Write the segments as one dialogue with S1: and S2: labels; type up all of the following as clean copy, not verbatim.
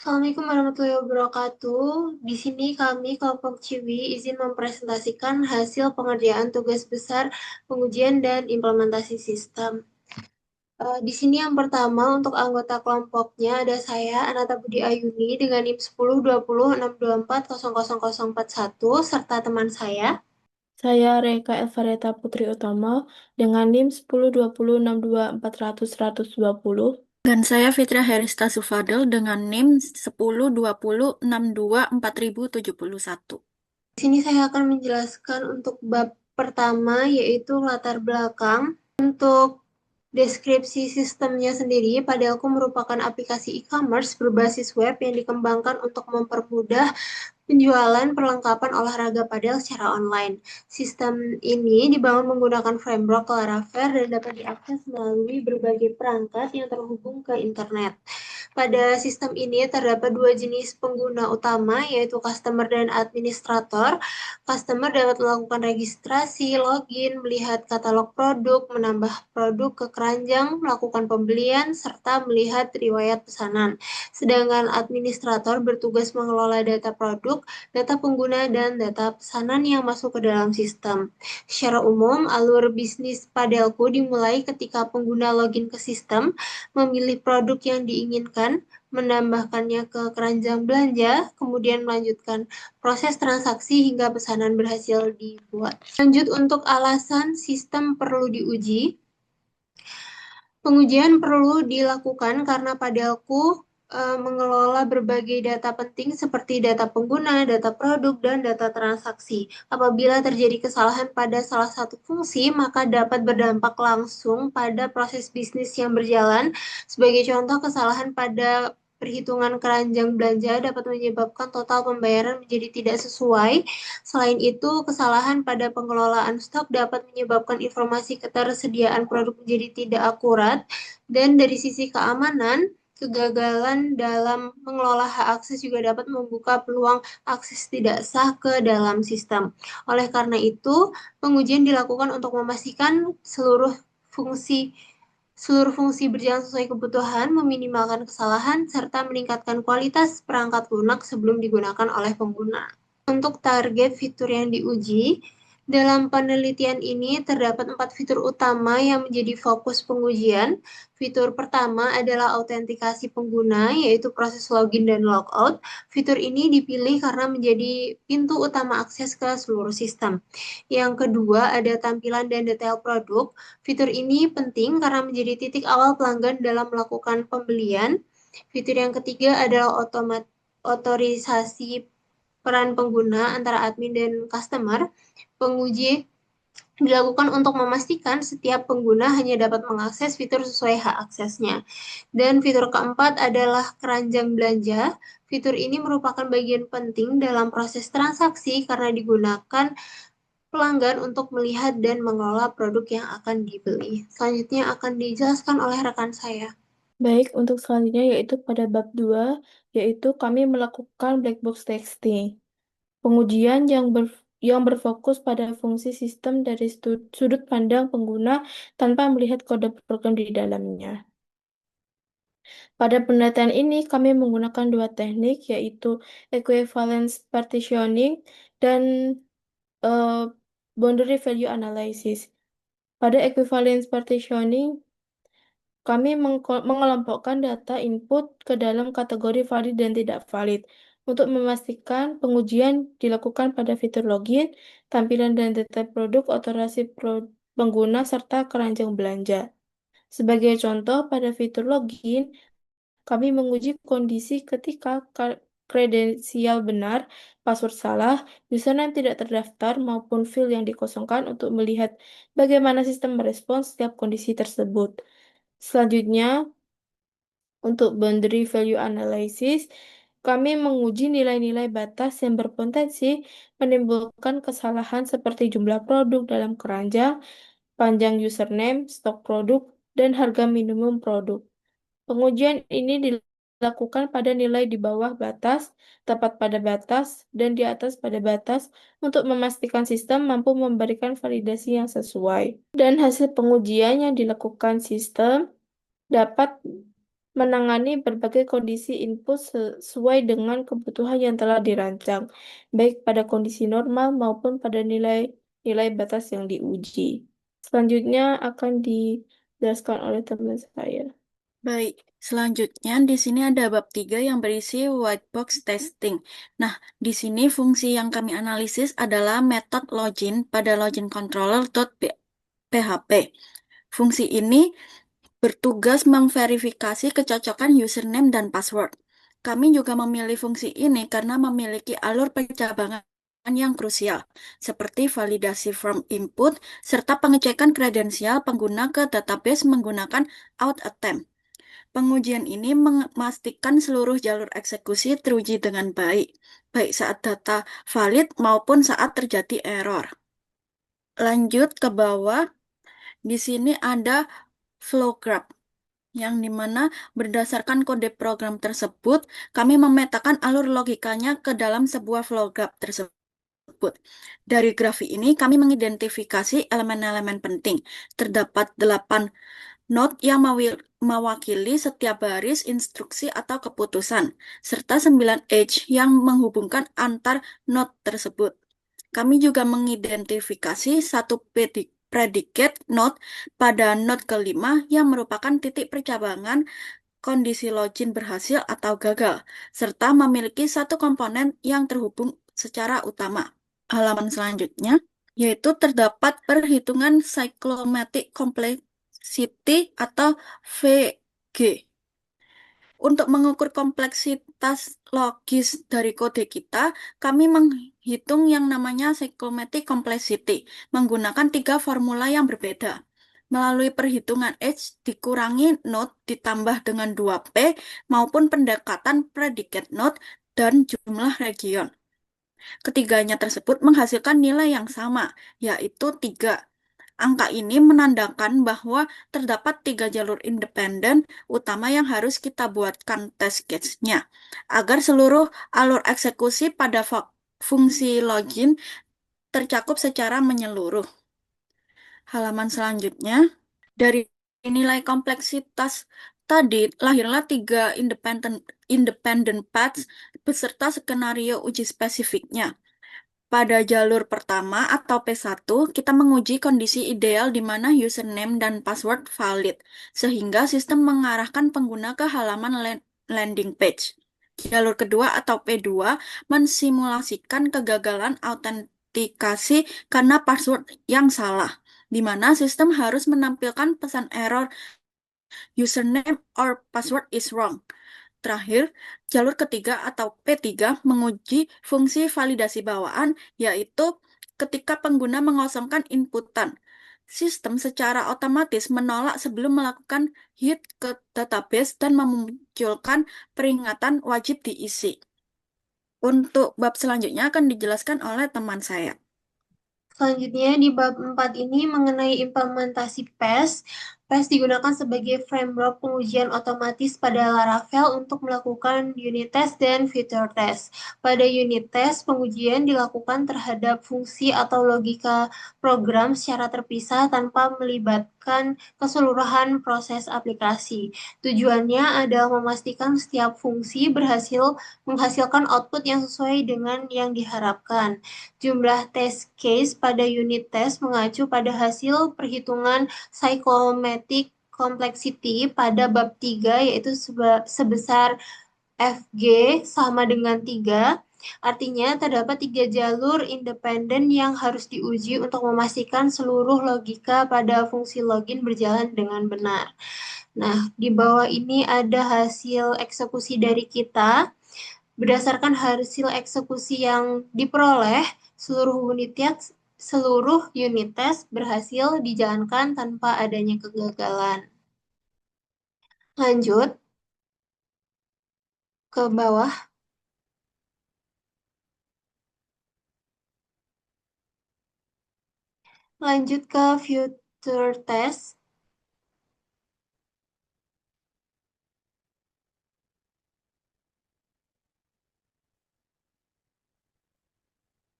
S1: Assalamualaikum warahmatullahi wabarakatuh. Di sini kami kelompok Ciwi izin mempresentasikan hasil pengerjaan tugas besar pengujian dan implementasi sistem. Di sini yang pertama untuk anggota kelompoknya ada saya Anata Budi Ayuni dengan NIM 102062400041 serta teman saya.
S2: Saya Reka Elvareta Putri Utama dengan NIM 102062400120.
S3: Dan saya Fitria Herista Sufadel dengan NIM 1020624071.
S1: Di sini saya akan menjelaskan untuk bab pertama yaitu latar belakang. Untuk deskripsi sistemnya sendiri, Padelco merupakan aplikasi e-commerce berbasis web yang dikembangkan untuk mempermudah penjualan perlengkapan olahraga padel secara online. Sistem ini dibangun menggunakan framework Laravel dan dapat diakses melalui berbagai perangkat yang terhubung ke internet. Pada sistem ini terdapat dua jenis pengguna utama, yaitu customer dan administrator. Customer dapat melakukan registrasi, login, melihat katalog produk, menambah produk ke keranjang, melakukan pembelian, serta melihat riwayat pesanan. Sedangkan administrator bertugas mengelola data produk, data pengguna, dan data pesanan yang masuk ke dalam sistem. Secara umum, alur bisnis Padelco dimulai ketika pengguna login ke sistem, memilih produk yang diinginkan, menambahkannya ke keranjang belanja, kemudian melanjutkan proses transaksi hingga pesanan berhasil dibuat. Lanjut untuk alasan sistem perlu diuji. Pengujian perlu dilakukan karena Padelco mengelola berbagai data penting seperti data pengguna, data produk, dan data transaksi. Apabila terjadi kesalahan pada salah satu fungsi, maka dapat berdampak langsung pada proses bisnis yang berjalan. Sebagai contoh, kesalahan pada perhitungan keranjang belanja dapat menyebabkan total pembayaran menjadi tidak sesuai. Selain itu, kesalahan pada pengelolaan stok dapat menyebabkan informasi ketersediaan produk menjadi tidak akurat. Dan dari sisi keamanan, kegagalan dalam mengelola hak akses juga dapat membuka peluang akses tidak sah ke dalam sistem. Oleh karena itu, pengujian dilakukan untuk memastikan seluruh fungsi berjalan sesuai kebutuhan, meminimalkan kesalahan, serta meningkatkan kualitas perangkat lunak sebelum digunakan oleh pengguna. Untuk target fitur yang diuji, dalam penelitian ini terdapat 4 fitur utama yang menjadi fokus pengujian. Fitur pertama adalah autentikasi pengguna, yaitu proses login dan logout. Fitur ini dipilih karena menjadi pintu utama akses ke seluruh sistem. Yang kedua ada tampilan dan detail produk. Fitur ini penting karena menjadi titik awal pelanggan dalam melakukan pembelian. Fitur yang ketiga adalah otorisasi peran pengguna antara admin dan customer. Penguji dilakukan untuk memastikan setiap pengguna hanya dapat mengakses fitur sesuai hak aksesnya. Dan fitur keempat adalah keranjang belanja. Fitur ini merupakan bagian penting dalam proses transaksi karena digunakan pelanggan untuk melihat dan mengelola produk yang akan dibeli. Selanjutnya akan dijelaskan oleh rekan saya.
S2: Baik, untuk selanjutnya yaitu pada bab 2, yaitu kami melakukan black box testing. Pengujian yang berfokus pada fungsi sistem dari sudut pandang pengguna tanpa melihat kode program di dalamnya. Pada penelitian ini, kami menggunakan dua teknik, yaitu equivalence partitioning dan eh, boundary value analysis. Pada equivalence partitioning, kami mengelompokkan data input ke dalam kategori valid dan tidak valid. Untuk memastikan pengujian dilakukan pada fitur login, tampilan dan data produk, otoritas pengguna, serta keranjang belanja. Sebagai contoh, pada fitur login, kami menguji kondisi ketika kredensial benar, password salah, username tidak terdaftar, maupun field yang dikosongkan untuk melihat bagaimana sistem merespons setiap kondisi tersebut. Selanjutnya, untuk boundary value analysis, kami menguji nilai-nilai batas yang berpotensi menimbulkan kesalahan seperti jumlah produk dalam keranjang, panjang username, stok produk, dan harga minimum produk. Pengujian ini dilakukan pada nilai di bawah batas, tepat pada batas, dan di atas pada batas untuk memastikan sistem mampu memberikan validasi yang sesuai. Dan hasil pengujian yang dilakukan sistem dapat menangani berbagai kondisi input sesuai dengan kebutuhan yang telah dirancang, baik pada kondisi normal maupun pada nilai batas yang diuji. Selanjutnya akan dijelaskan oleh teman saya.
S3: Baik, selanjutnya di sini ada bab 3 yang berisi white box testing. Nah, di sini fungsi yang kami analisis adalah method login pada login controller.php. Fungsi ini bertugas memverifikasi kecocokan username dan password. Kami juga memilih fungsi ini karena memiliki alur pencabangan yang krusial, seperti validasi form input serta pengecekan kredensial pengguna ke database menggunakan auth attempt. Pengujian ini memastikan seluruh jalur eksekusi teruji dengan baik, baik saat data valid maupun saat terjadi error. Lanjut ke bawah, di sini ada flow graph, yang dimana berdasarkan kode program tersebut, kami memetakan alur logikanya ke dalam sebuah flow graph tersebut. Dari grafik ini, kami mengidentifikasi elemen-elemen penting. Terdapat 8 node yang mewakili setiap baris instruksi atau keputusan, serta 9 edge yang menghubungkan antar node tersebut. Kami juga mengidentifikasi satu predicate node pada node kelima yang merupakan titik percabangan kondisi login berhasil atau gagal, serta memiliki satu komponen yang terhubung secara utama. Halaman selanjutnya, yaitu terdapat perhitungan cyclomatic complexity atau VG. Untuk mengukur kompleksitas logis dari kode kita, kami menghitung yang namanya cyclomatic complexity menggunakan 3 formula yang berbeda. Melalui perhitungan H dikurangi node ditambah dengan 2P maupun pendekatan predicate node dan jumlah region. Ketiganya tersebut menghasilkan nilai yang sama, yaitu 3. Angka ini menandakan bahwa terdapat 3 jalur independen utama yang harus kita buatkan test case-nya, agar seluruh alur eksekusi pada fungsi login tercakup secara menyeluruh. Halaman selanjutnya, dari nilai kompleksitas tadi, lahirlah 3 independent paths beserta skenario uji spesifiknya. Pada jalur pertama atau P1, kita menguji kondisi ideal di mana username dan password valid, sehingga sistem mengarahkan pengguna ke halaman landing page. Jalur kedua atau P2 mensimulasikan kegagalan autentikasi karena password yang salah, di mana sistem harus menampilkan pesan error username or password is wrong. Terakhir, jalur ketiga atau P3 menguji fungsi validasi bawaan, yaitu ketika pengguna mengosongkan inputan. Sistem secara otomatis menolak sebelum melakukan hit ke database dan memunculkan peringatan wajib diisi. Untuk bab selanjutnya akan dijelaskan oleh teman saya.
S1: Selanjutnya di bab 4 ini mengenai implementasi PES. PES digunakan sebagai framework pengujian otomatis pada Laravel untuk melakukan unit test dan feature test. Pada unit test, pengujian dilakukan terhadap fungsi atau logika program secara terpisah tanpa melibatkan keseluruhan proses aplikasi. Tujuannya adalah memastikan setiap fungsi berhasil menghasilkan output yang sesuai dengan yang diharapkan. Jumlah test case pada unit test mengacu pada hasil perhitungan psychometric complexity pada bab 3 yaitu sebesar FG sama dengan 3. Artinya terdapat 3 jalur independen yang harus diuji untuk memastikan seluruh logika pada fungsi login berjalan dengan benar. Nah, di bawah ini ada hasil eksekusi dari kita. Berdasarkan hasil eksekusi yang diperoleh, seluruh unit test berhasil dijalankan tanpa adanya kegagalan. Lanjut ke bawah. Lanjut ke future test.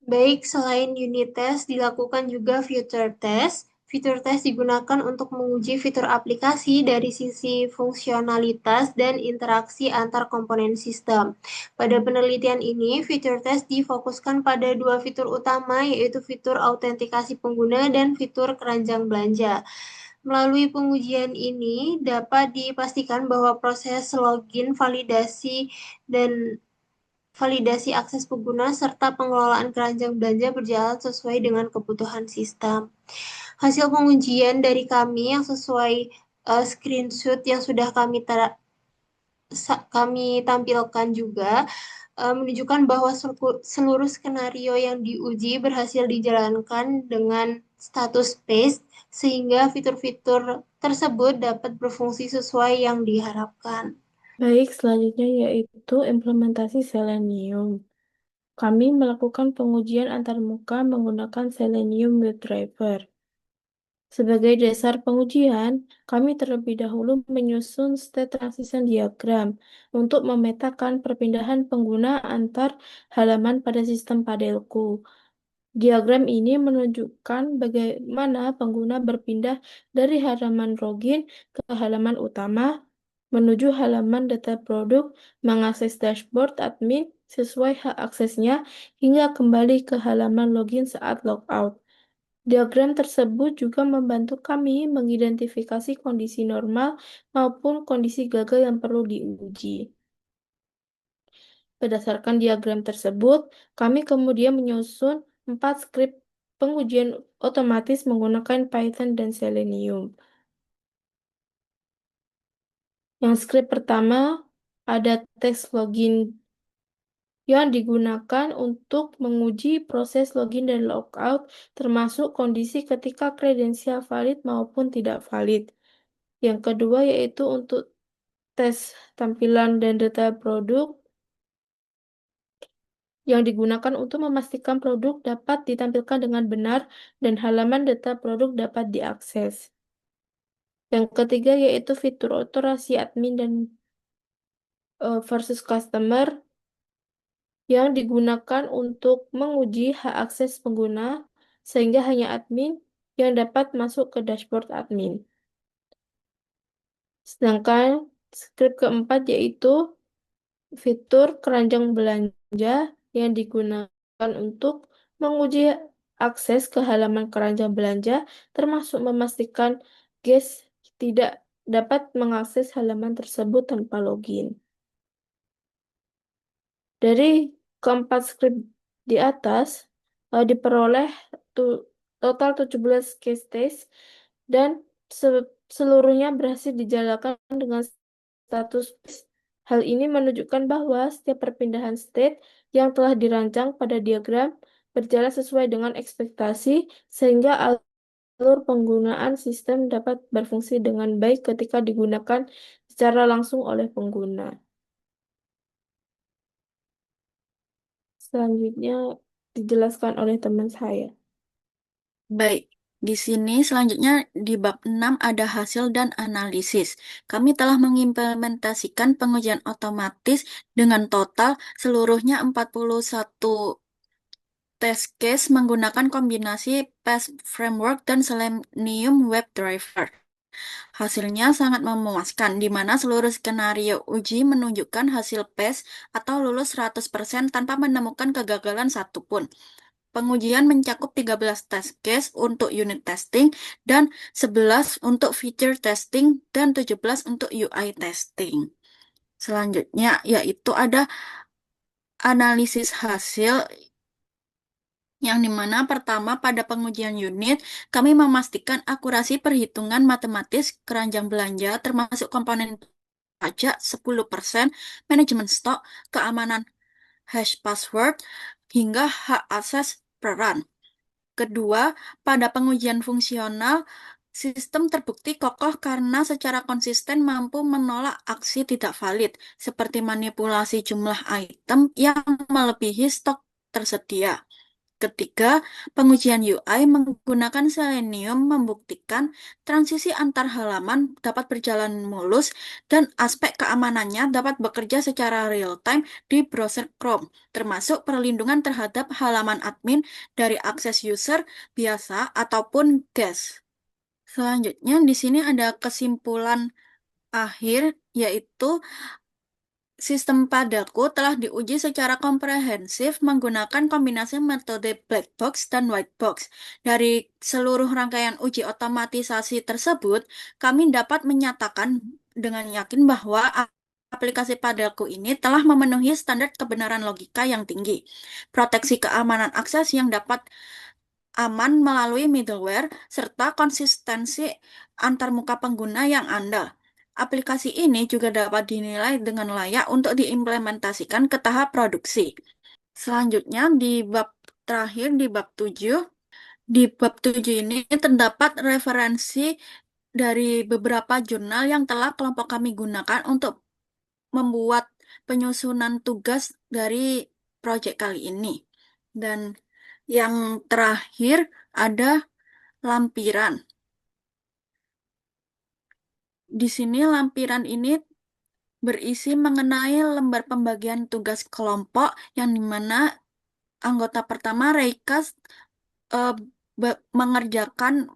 S1: Baik, selain unit test, dilakukan juga future test. Fitur tes digunakan untuk menguji fitur aplikasi dari sisi fungsionalitas dan interaksi antar komponen sistem. Pada penelitian ini, fitur tes difokuskan pada dua fitur utama, yaitu fitur autentikasi pengguna dan fitur keranjang belanja. Melalui pengujian ini, dapat dipastikan bahwa proses login, validasi, dan validasi akses pengguna, serta pengelolaan keranjang belanja berjalan sesuai dengan kebutuhan sistem. Hasil pengujian dari kami yang sesuai screenshot yang sudah kami tampilkan juga menunjukkan bahwa seluruh skenario yang diuji berhasil dijalankan dengan status PACE, sehingga fitur-fitur tersebut dapat berfungsi sesuai yang diharapkan.
S2: Baik, selanjutnya yaitu implementasi Selenium. Kami melakukan pengujian antarmuka menggunakan Selenium WebDriver. Sebagai dasar pengujian, kami terlebih dahulu menyusun state transition diagram untuk memetakan perpindahan pengguna antar halaman pada sistem Padelku. Diagram ini menunjukkan bagaimana pengguna berpindah dari halaman login ke halaman utama, menuju halaman data produk, mengakses dashboard admin sesuai hak aksesnya, hingga kembali ke halaman login saat logout. Diagram tersebut juga membantu kami mengidentifikasi kondisi normal maupun kondisi gagal yang perlu diuji. Berdasarkan diagram tersebut, kami kemudian menyusun 4 skrip pengujian otomatis menggunakan Python dan Selenium. Yang skrip pertama ada teks login yang digunakan untuk menguji proses login dan logout, termasuk kondisi ketika kredensial valid maupun tidak valid. Yang kedua yaitu untuk tes tampilan dan data produk yang digunakan untuk memastikan produk dapat ditampilkan dengan benar dan halaman data produk dapat diakses. Yang ketiga yaitu fitur otorasi admin dan versus customer yang digunakan untuk menguji hak akses pengguna sehingga hanya admin yang dapat masuk ke dashboard admin. Sedangkan skrip keempat yaitu fitur keranjang belanja yang digunakan untuk menguji akses ke halaman keranjang belanja, termasuk memastikan guest tidak dapat mengakses halaman tersebut tanpa login. Dari keempat skrip di atas, diperoleh total 17 case test dan seluruhnya berhasil dijalankan dengan status PACE. Hal ini menunjukkan bahwa setiap perpindahan state yang telah dirancang pada diagram berjalan sesuai dengan ekspektasi, sehingga alur penggunaan sistem dapat berfungsi dengan baik ketika digunakan secara langsung oleh pengguna. Selanjutnya dijelaskan oleh teman saya.
S3: Baik, di sini selanjutnya di bab 6 ada hasil dan analisis. Kami telah mengimplementasikan pengujian otomatis dengan total seluruhnya 41 test case menggunakan kombinasi PACE Framework dan Selenium WebDriver. Hasilnya sangat memuaskan, di mana seluruh skenario uji menunjukkan hasil PACE atau lulus 100% tanpa menemukan kegagalan satupun. Pengujian mencakup 13 test case untuk unit testing dan 11 untuk feature testing dan 17 untuk UI testing. Selanjutnya yaitu ada analisis hasil yang dimana pertama pada pengujian unit kami memastikan akurasi perhitungan matematis keranjang belanja termasuk komponen pajak 10%, manajemen stok, keamanan hash password, hingga hak akses peran. Kedua, pada pengujian fungsional, sistem terbukti kokoh karena secara konsisten mampu menolak aksi tidak valid, seperti manipulasi jumlah item yang melebihi stok tersedia. Ketiga, pengujian UI menggunakan Selenium membuktikan transisi antar halaman dapat berjalan mulus dan aspek keamanannya dapat bekerja secara real-time di browser Chrome, termasuk perlindungan terhadap halaman admin dari akses user biasa ataupun guest. Selanjutnya di sini ada kesimpulan akhir, yaitu sistem padaku telah diuji secara komprehensif menggunakan kombinasi metode black box dan white box. Dari seluruh rangkaian uji otomatisasi tersebut, kami dapat menyatakan dengan yakin bahwa aplikasi padaku ini telah memenuhi standar kebenaran logika yang tinggi, proteksi keamanan akses yang dapat aman melalui middleware, serta konsistensi antarmuka pengguna yang andal. Aplikasi ini juga dapat dinilai dengan layak untuk diimplementasikan ke tahap produksi. Selanjutnya, di bab terakhir, di bab 7 ini terdapat referensi dari beberapa jurnal yang telah kelompok kami gunakan untuk membuat penyusunan tugas dari proyek kali ini. Dan yang terakhir ada lampiran. Di sini lampiran ini berisi mengenai lembar pembagian tugas kelompok yang dimana anggota pertama Reika eh, mengerjakan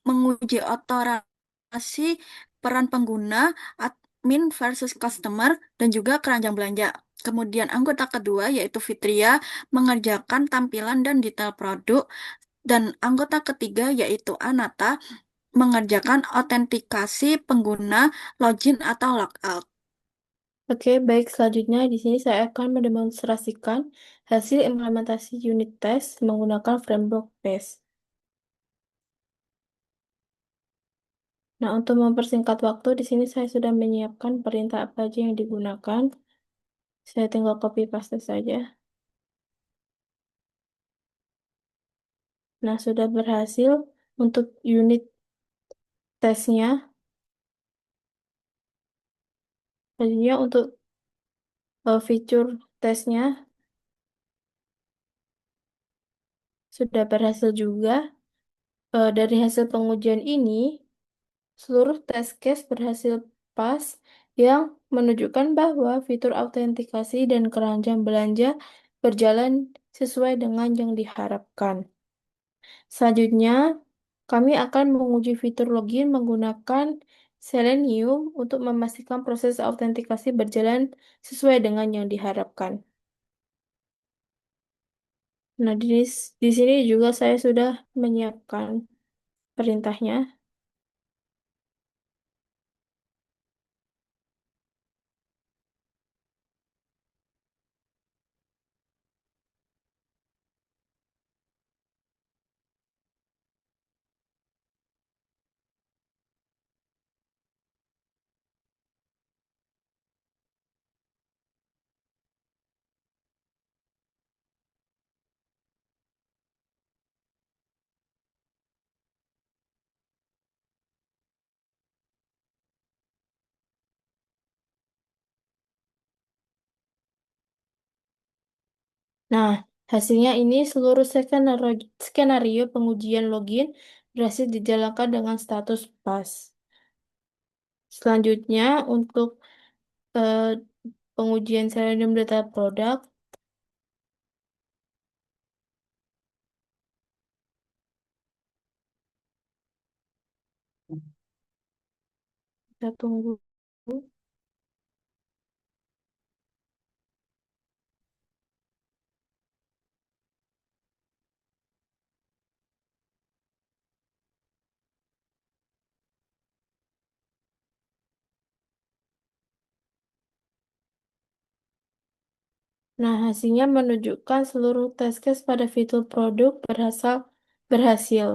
S3: menguji otorasi peran pengguna, admin versus customer, dan juga keranjang belanja. Kemudian anggota kedua yaitu Fitria mengerjakan tampilan dan detail produk, dan anggota ketiga yaitu Anata mengerjakan autentikasi pengguna, login atau logout.
S2: Oke, baik. Selanjutnya di sini saya akan mendemonstrasikan hasil implementasi unit test menggunakan framework PACE. Nah, untuk mempersingkat waktu, di sini saya sudah menyiapkan perintah apa aja yang digunakan. Saya tinggal copy paste saja. Nah, sudah berhasil untuk unit tesnya. Selanjutnya untuk fitur tesnya sudah berhasil juga. Dari hasil pengujian ini, seluruh test case berhasil pas yang menunjukkan bahwa fitur autentikasi dan keranjang belanja berjalan sesuai dengan yang diharapkan. Selanjutnya, kami akan menguji fitur login menggunakan Selenium untuk memastikan proses autentikasi berjalan sesuai dengan yang diharapkan. Nah, di sini juga saya sudah menyiapkan perintahnya. Nah, hasilnya ini seluruh skenario pengujian login berhasil dijalankan dengan status pas. Selanjutnya, untuk eh, pengujian Selenium Data Product, kita tunggu. Nah, hasilnya menunjukkan seluruh test case pada fitur produk berhasil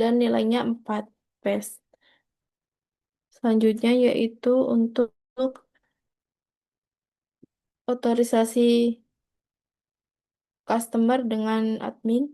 S2: dan nilainya 4 PES. Selanjutnya yaitu untuk otorisasi customer dengan admin.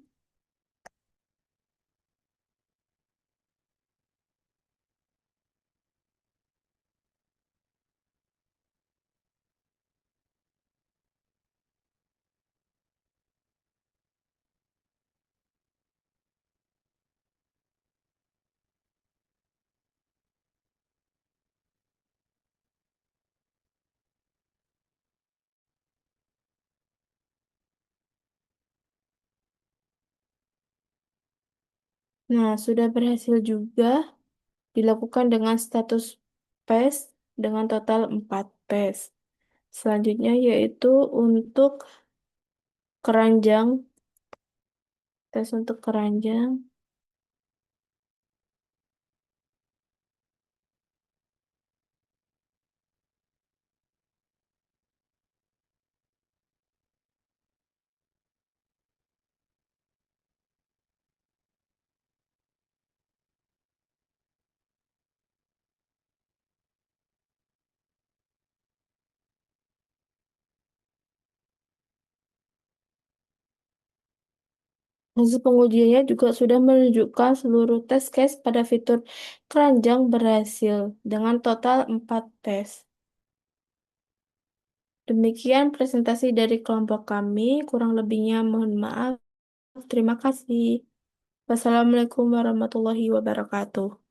S2: Nah, sudah berhasil juga dilakukan dengan status PES dengan total 4 PES. Selanjutnya yaitu untuk keranjang, tes untuk keranjang. Hasil pengujiannya juga sudah menunjukkan seluruh tes case pada fitur keranjang berhasil dengan total 4 tes. Demikian presentasi dari kelompok kami, kurang lebihnya mohon maaf. Terima kasih. Wassalamualaikum warahmatullahi wabarakatuh.